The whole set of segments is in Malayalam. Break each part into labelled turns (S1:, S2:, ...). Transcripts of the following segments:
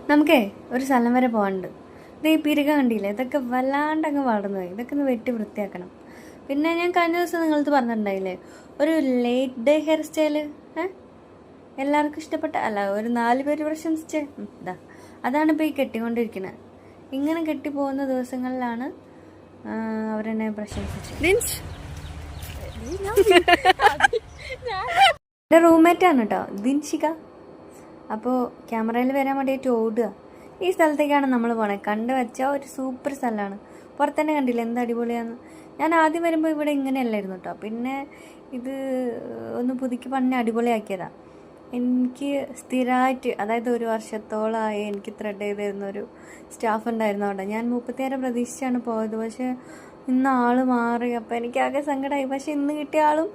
S1: നമുക്കേ ഒരു സ്ഥലം വരെ പോകാനുണ്ട്. ഇത് ഈ പിരുക കണ്ടില്ലേ, ഇതൊക്കെ വല്ലാണ്ടങ്ങ് വളർന്നു പോയി. ഇതൊക്കെ ഒന്ന് വെട്ടി വൃത്തിയാക്കണം. പിന്നെ ഞാൻ കഴിഞ്ഞ ദിവസം നിങ്ങളത് പറഞ്ഞിട്ടുണ്ടായില്ലേ, ഒരു ലേറ്റ് ഡേ ഹെയർ സ്റ്റൈല് എല്ലാവർക്കും ഇഷ്ടപ്പെട്ട, അല്ല ഒരു 4 പേര് പ്രശംസിച്ചേ ഇതാ. അതാണ് ഇപ്പോൾ ഈ കെട്ടിക്കൊണ്ടിരിക്കുന്നത്. ഇങ്ങനെ കെട്ടിപ്പോകുന്ന ദിവസങ്ങളിലാണ് അവരെന്നെ പ്രശംസിച്ചത്. എൻ്റെ റൂംമേറ്റാണ് കേട്ടോ, ദിൻഷിക. അപ്പോൾ ക്യാമറയിൽ വരാൻ വേണ്ടിയിട്ട് ഓടുക. ഈ സ്ഥലത്തേക്കാണ് നമ്മൾ പോണത്. കണ്ടു വെച്ചാൽ ഒരു സൂപ്പർ സ്ഥലമാണ്. പുറത്തന്നെ കണ്ടില്ല എന്ത് അടിപൊളിയാന്ന്. ഞാൻ ആദ്യം വരുമ്പോൾ ഇവിടെ ഇങ്ങനെയല്ലായിരുന്നു കേട്ടോ. പിന്നെ ഇത് ഒന്ന് പുതുക്കി പണി അടിപൊളിയാക്കിയതാണ്. എനിക്ക് സ്ഥിരമായിട്ട്, അതായത് 1 വർഷത്തോളമായി എനിക്ക് ത്രെഡ് ചെയ്ത് തരുന്നൊരു സ്റ്റാഫ് ഉണ്ടായിരുന്നു അവിടെ. ഞാൻ 36 പ്രതീക്ഷിച്ചാണ് പോയത്, പക്ഷേ ഇന്ന് ആൾ മാറി. അപ്പോൾ എനിക്കാകെ സങ്കടമായി. പക്ഷേ ഇന്ന് കിട്ടിയ ആളും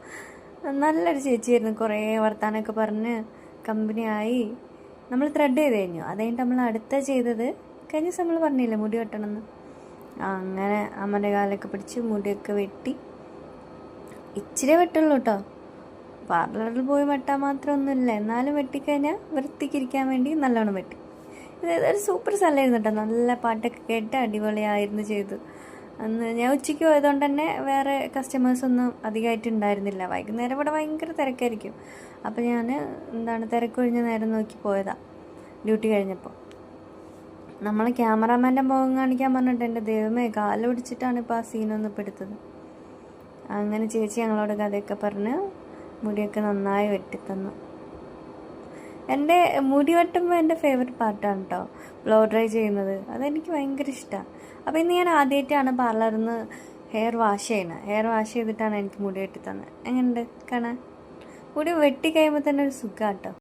S1: നല്ലൊരു ചേച്ചിയായിരുന്നു. കുറേ വർത്താനമൊക്കെ പറഞ്ഞ് കമ്പനിയായി. നമ്മൾ ത്രെഡ് ചെയ്ത് കഴിഞ്ഞു. അത് കഴിഞ്ഞിട്ട് നമ്മൾ അടുത്ത ചെയ്തത്, കഴിഞ്ഞ ദിവസം നമ്മൾ പറഞ്ഞില്ലേ മുടി വെട്ടണമെന്ന്, അങ്ങനെ അമ്മൻ്റെ കാലൊക്കെ പിടിച്ച് മുടിയൊക്കെ വെട്ടി. ഇച്ചിരി വെട്ടുള്ളൂ കേട്ടോ, പാർലറിൽ പോയി വെട്ടാൻ മാത്രമൊന്നുമില്ല. എന്നാലും വെട്ടിക്കഴിഞ്ഞാൽ വൃത്തിക്കിരിക്കാൻ വേണ്ടി നല്ലോണം വെട്ടി. ഇതൊരു സൂപ്പർ സ്ഥലമായിരുന്നു കേട്ടോ. നല്ല പാട്ടൊക്കെ കേട്ട് അടിപൊളിയായിരുന്നു ചെയ്തു. അന്ന് ഞാൻ ഉച്ചയ്ക്ക് പോയതുകൊണ്ട് തന്നെ വേറെ കസ്റ്റമേഴ്സൊന്നും അധികമായിട്ട് ഉണ്ടായിരുന്നില്ല. വൈകുന്നേരം ഇവിടെ ഭയങ്കര തിരക്കായിരിക്കും. അപ്പോൾ ഞാൻ തിരക്കൊഴിഞ്ഞ നേരം നോക്കി പോയതാണ് ഡ്യൂട്ടി കഴിഞ്ഞപ്പോൾ. നമ്മൾ ക്യാമറാമാൻ്റെ മുഖം കാണിക്കാൻ പറഞ്ഞിട്ട് എൻ്റെ ദൈവമേ കാല് പിടിച്ചിട്ടാണ് ഇപ്പോൾ ആ സീനൊന്നും ഇപ്പോൾ എടുത്തത്. അങ്ങനെ ചേച്ചി ഞങ്ങളോട് കഥയൊക്കെ പറഞ്ഞ് മുടിയൊക്കെ നന്നായി വെട്ടിത്തന്നു. എൻ്റെ മുടി വെട്ടുമ്പോൾ എൻ്റെ ഫേവററ്റ് പാർട്ടാണ് കേട്ടോ ബ്ലോ ഡ്രൈ ചെയ്യുന്നത്. അതെനിക്ക് ഭയങ്കര ഇഷ്ടമാണ്. അപ്പോൾ ഇന്ന് ഞാൻ ആദ്യമായിട്ടാണ് പാർലറിൽ നിന്ന് ഹെയർ വാഷ് ചെയ്യുന്നത്. ഹെയർ വാഷ് ചെയ്തിട്ടാണ് എനിക്ക് മുടി വെട്ടി തന്നത്. എങ്ങനെയുണ്ട് കാണാൻ? മുടി വെട്ടി കഴിയുമ്പോൾ തന്നെ ഒരു സുഖമാണ് കേട്ടോ.